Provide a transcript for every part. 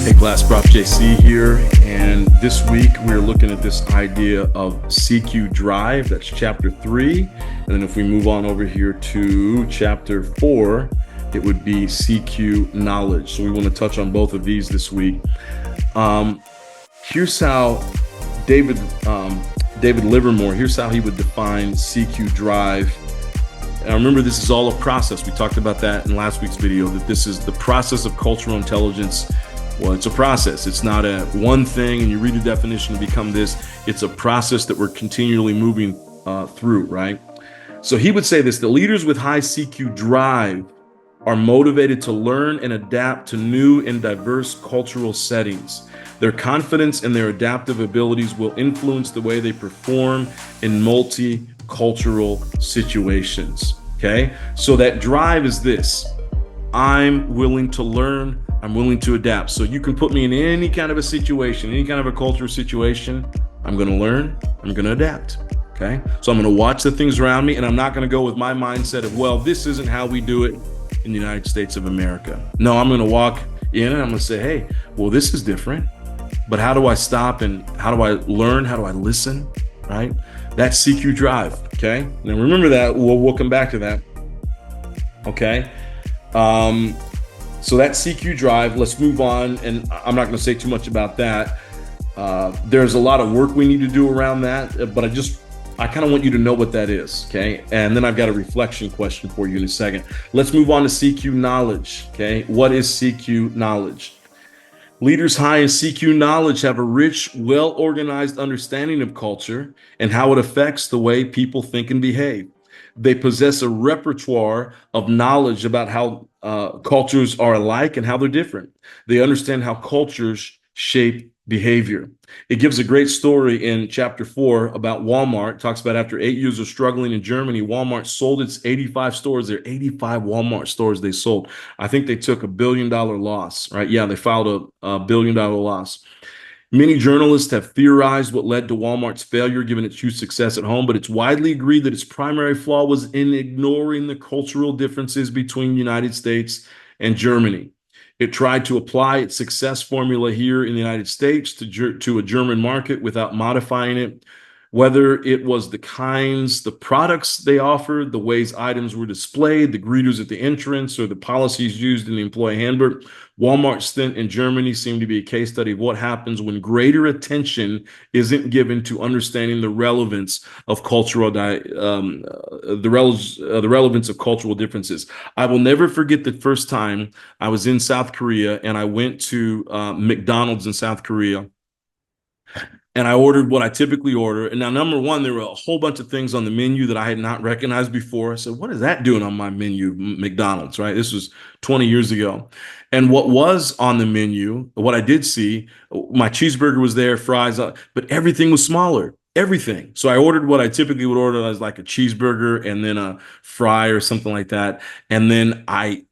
Hey class, Prof JC here, and this week we're looking at this idea of CQ drive. That's chapter 3, and then if we move on over here to chapter 4, it would be CQ knowledge. So we want to touch on both of these this week. Here's how David Livermore, here's how he would define CQ drive. And remember, this is all a process. We talked about that in last week's video, that this is the process of cultural intelligence. Well, it's a process. It's not a one thing and you read a definition and become this. It's a process that we're continually moving through, right? So he would say this: the leaders with high CQ drive are motivated to learn and adapt to new and diverse cultural settings. Their confidence and their adaptive abilities will influence the way they perform in multicultural situations. Okay, so that drive is this: I'm willing to learn, I'm willing to adapt. So you can put me in any kind of a situation, any kind of a cultural situation, I'm going to learn, I'm going to adapt. Okay, so I'm going to watch the things around me, and I'm not going to go with my mindset of, well, this isn't how we do it in the United States of America. No, I'm going to walk in and I'm going to say, hey, well, this is different, but how do I stop and how do I learn? How do I listen? Right? That's CQ drive. Okay. Now remember that. We'll come back to that. Okay. So that's CQ drive. Let's move on. And I'm not going to say too much about that. There's a lot of work we need to do around that, but I kind of want you to know what that is. Okay. And then I've got a reflection question for you in a second. Let's move on to CQ knowledge. Okay. What is CQ knowledge? Leaders high in CQ knowledge have a rich, well-organized understanding of culture and how it affects the way people think and behave. They possess a repertoire of knowledge about how cultures are alike and how they're different. They understand how cultures shape behavior. It gives a great story in chapter 4 about Walmart. It talks about after 8 years of struggling in Germany, Walmart sold its 85 stores. There are 85 Walmart stores they sold. I think they took $1 billion loss, right? Yeah, they filed a $1 billion loss. Many journalists have theorized what led to Walmart's failure, given its huge success at home, but it's widely agreed that its primary flaw was in ignoring the cultural differences between the United States and Germany. It tried to apply its success formula here in the United States to a German market without modifying it. Whether it was the products they offered, the ways items were displayed, the greeters at the entrance, or the policies used in the employee handbook, Walmart's stint in Germany seemed to be a case study of what happens when greater attention isn't given to understanding the relevance of the relevance of cultural differences. I will never forget the first time I was in South Korea and I went to McDonald's in South Korea. And I ordered what I typically order. And now, number one, there were a whole bunch of things on the menu that I had not recognized before. I said, what is that doing on my menu, McDonald's, right? This was 20 years ago. And what was on the menu, what I did see, my cheeseburger was there, fries, but everything was smaller, everything. So I ordered what I typically would order as like a cheeseburger and then a fry or something like that. And then I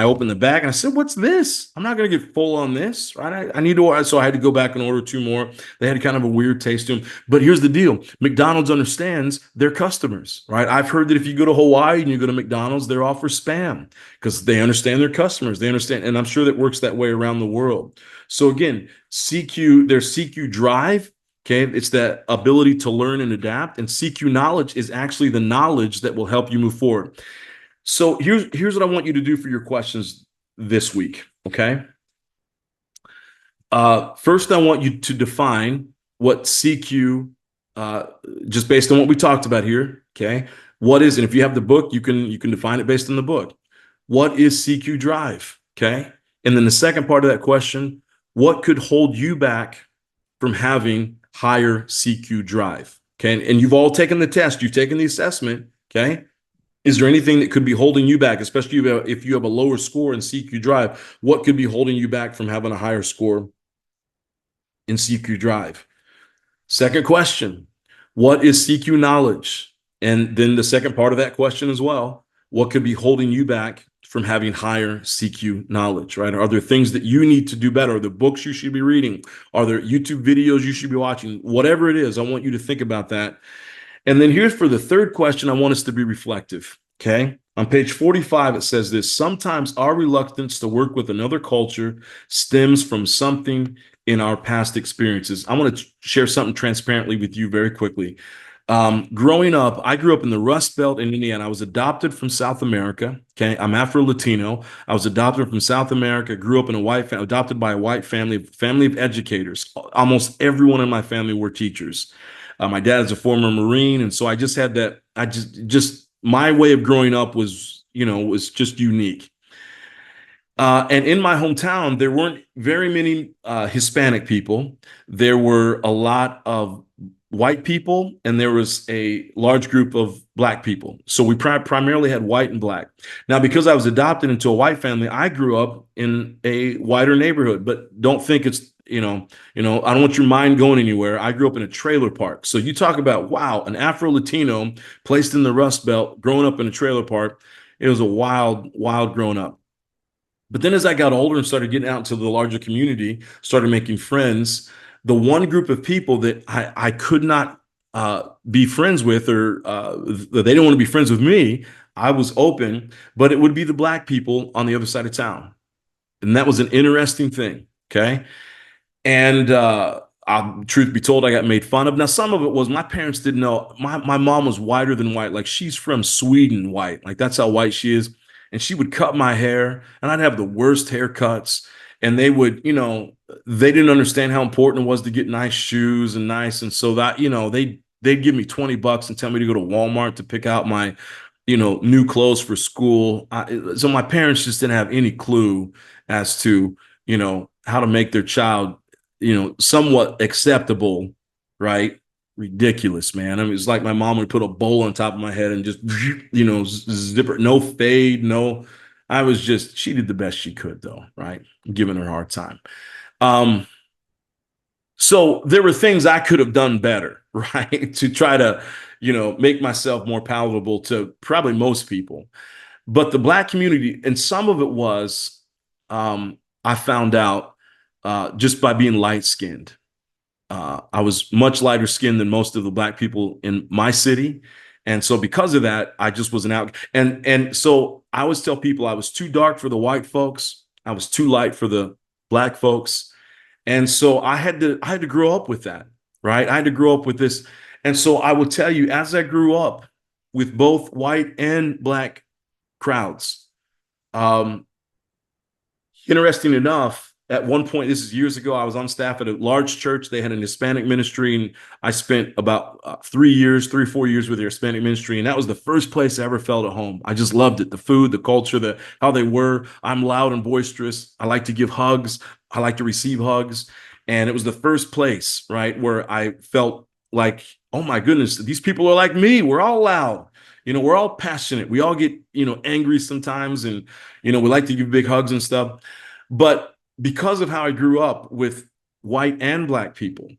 opened the bag and I said, what's this? I'm not going to get full on this, right? I need to order. So I had to go back and order 2 more. They had kind of a weird taste to them. But here's the deal. McDonald's understands their customers, right? I've heard that if you go to Hawaii and you go to McDonald's, they're all for spam because they understand their customers. They understand. And I'm sure that works that way around the world. So again, there's CQ drive. Okay, it's that ability to learn and adapt. And CQ knowledge is actually the knowledge that will help you move forward. So here's what I want you to do for your questions this week, okay? First, I want you to define what CQ, just based on what we talked about here, okay? What is, and if you have the book, you can define it based on the book. What is CQ drive, okay? And then the second part of that question, what could hold you back from having higher CQ drive, okay? And you've all taken the test, you've taken the assessment, okay? Is there anything that could be holding you back, especially if you have a lower score in CQ drive? What could be holding you back from having a higher score in CQ drive? Second question, what is CQ knowledge? And then the second part of that question as well, what could be holding you back from having higher CQ knowledge, right? Are there things that you need to do better? Are there books you should be reading? Are there YouTube videos you should be watching? Whatever it is, I want you to think about that. And then here's for the third question, I want us to be reflective, okay? On page 45, it says this: sometimes our reluctance to work with another culture stems from something in our past experiences. I want to share something transparently with you very quickly. Growing up, I grew up in the Rust Belt in Indiana. I was adopted from South America. Okay. I'm Afro Latino. I was adopted from South America, grew up in a white family, adopted by a white family of educators. Almost everyone in my family were teachers. My dad is a former Marine. And so I just had that, my way of growing up was, was just unique. And in my hometown, there weren't very many Hispanic people. There were a lot of white people, and there was a large group of black people. So we primarily had white and black. Now, because I was adopted into a white family, I grew up in a whiter neighborhood. But don't think it's I don't want your mind going anywhere. I grew up in a trailer park. So you talk about, wow, an Afro Latino placed in the Rust Belt, growing up in a trailer park. It was a wild, wild growing up. But then as I got older and started getting out into the larger community, started making friends, the one group of people that I could not be friends with, or they didn't want to be friends with me, I was open, but it would be the black people on the other side of town. And that was an interesting thing. Okay. And truth be told, I got made fun of. Now, some of it was my parents didn't know. My mom was whiter than white. Like, she's from Sweden white. Like, that's how white she is. And she would cut my hair, and I'd have the worst haircuts. And they would, they didn't understand how important it was to get nice shoes and nice. And so that, they'd give me $20 and tell me to go to Walmart to pick out my, new clothes for school. So my parents just didn't have any clue as to, how to make their child, somewhat acceptable, right? Ridiculous, man. I mean, it's like my mom would put a bowl on top of my head and just, zipper, no fade, no. She did the best she could, though, right? I'm giving her a hard time. So there were things I could have done better, right? To try to, make myself more palatable to probably most people. But the black community, and some of it was, I found out just by being light skinned. I was much lighter skinned than most of the black people in my city. And so because of that, I just was an out. And so I always tell people I was too dark for the white folks. I was too light for the black folks. And so I had to grow up with that, right? I had to grow up with this. And so I will tell you, as I grew up with both white and black crowds, interesting enough, at one point, this is years ago, I was on staff at a large church. They had an Hispanic ministry, and I spent about 3 or 4 years with their Hispanic ministry. And that was the first place I ever felt at home. I just loved it. The food, the culture, how they were. I'm loud and boisterous. I like to give hugs. I like to receive hugs. And it was the first place, right, where I felt like, oh my goodness, these people are like me. We're all loud. We're all passionate. We all get, angry sometimes. And, we like to give big hugs and stuff. But because of how I grew up with white and black people,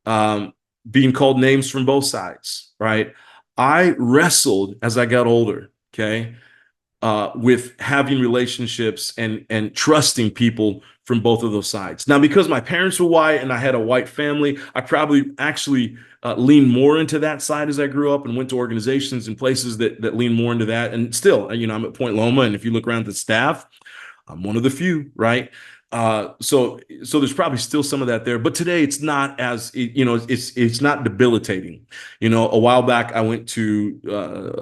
being called names from both sides, right? I wrestled as I got older, okay, with having relationships and trusting people from both of those sides. Now, because my parents were white and I had a white family, I probably actually leaned more into that side as I grew up and went to organizations and places that lean more into that. And still, I'm at Point Loma, and if you look around the staff, I'm one of the few, right? So there's probably still some of that there, but today it's not as, it's not debilitating. A while back I went to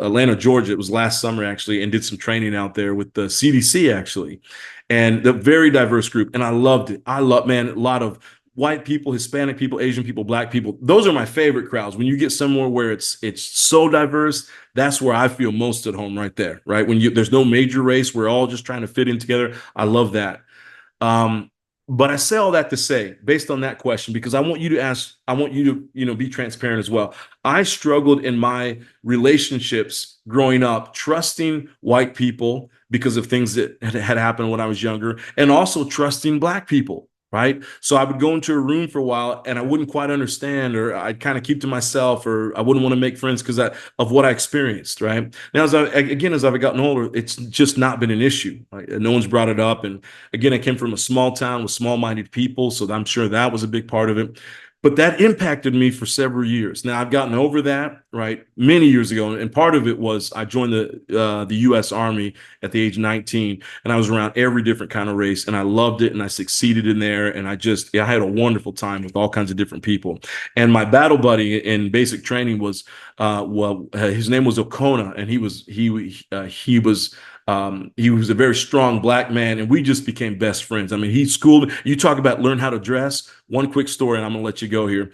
Atlanta, Georgia. It was last summer actually, and did some training out there with the CDC actually, and the very diverse group. And I loved it. Man, a lot of white people, Hispanic people, Asian people, black people. Those are my favorite crowds. When you get somewhere where it's so diverse, that's where I feel most at home right there, right? When there's no major race, we're all just trying to fit in together. I love that. But I say all that to say, based on that question, because I want you to, be transparent as well. I struggled in my relationships growing up, trusting white people because of things that had happened when I was younger, and also trusting black people. Right. So I would go into a room for a while and I wouldn't quite understand, or I'd kind of keep to myself, or I wouldn't want to make friends because of what I experienced. Right. Now, as I've gotten older, it's just not been an issue. Right? No one's brought it up. And again, I came from a small town with small minded people. So I'm sure that was a big part of it. But that impacted me for several years. Now I've gotten over that, right, many years ago, and part of it was I joined the U.S. Army at the age of 19, and I was around every different kind of race, and I loved it, and I succeeded in there, and I had a wonderful time with all kinds of different people. And my battle buddy in basic training was, his name was Okona, and he was a very strong black man, and we just became best friends. I mean, he schooled me. You talk about learn how to dress. One quick story, and I'm gonna let you go here.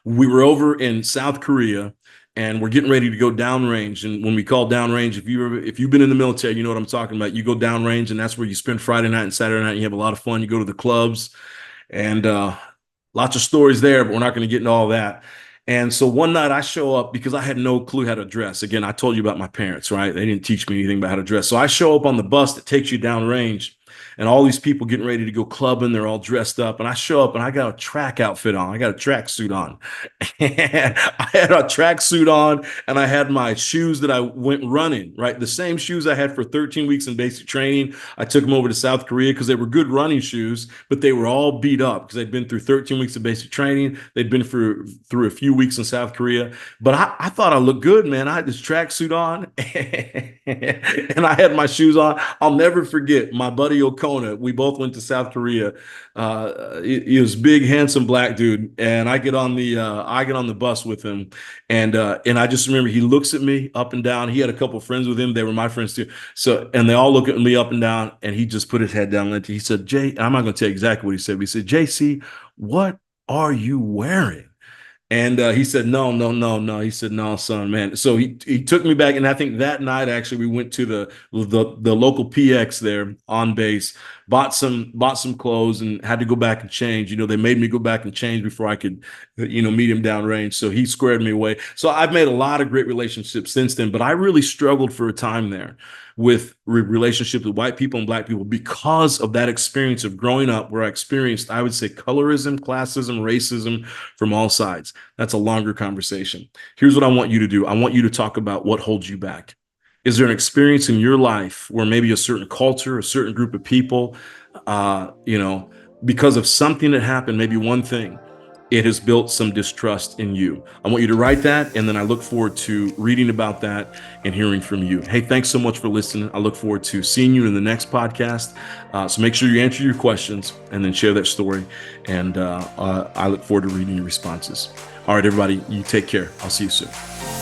We were over in South Korea, and we're getting ready to go downrange. And when we call downrange, if you've been in the military, you know what I'm talking about. You go downrange, and that's where you spend Friday night and Saturday night. And you have a lot of fun. You go to the clubs, and lots of stories there, but we're not going to get into all that. And so one night I show up because I had no clue how to dress. Again, I told you about my parents, right? They didn't teach me anything about how to dress. So I show up on the bus that takes you downrange, and all these people getting ready to go clubbing. They're all dressed up. And I show up and I got a track outfit on. I got a track suit on. And I had a track suit on, and I had my shoes that I went running, right? The same shoes I had for 13 weeks in basic training. I took them over to South Korea because they were good running shoes, but they were all beat up because they'd been through 13 weeks of basic training. They'd been through a few weeks in South Korea. But I thought I looked good, man. I had this track suit on and I had my shoes on. I'll never forget my buddy Okona. We both went to South Korea. He was a big, handsome black dude, and I get on the bus with him, and I just remember he looks at me up and down. He had a couple of friends with him; they were my friends too. So, and they all look at me up and down, and he just put his head down. And he said, "Jay," I'm not going to tell you exactly what he said, but he said, "JC, what are you wearing?" And he said, no, no, no, no. He said, no, son, man. So he took me back, and I think that night actually we went to the local PX there on base, bought some clothes, and had to go back and change. You know, they made me go back and change before I could, meet him downrange. So he squared me away. So I've made a lot of great relationships since then, but I really struggled for a time there with relationships with white people and black people because of that experience of growing up where I experienced, I would say, colorism, classism, racism from all sides. That's a longer conversation. Here's what I want you to do. I want you to talk about what holds you back. Is there an experience in your life where maybe a certain culture, a certain group of people, because of something that happened, maybe one thing, it has built some distrust in you? I want you to write that, and then I look forward to reading about that and hearing from you. Hey, thanks so much for listening. I look forward to seeing you in the next podcast. So make sure you answer your questions and then share that story. And I look forward to reading your responses. All right, everybody, you take care. I'll see you soon.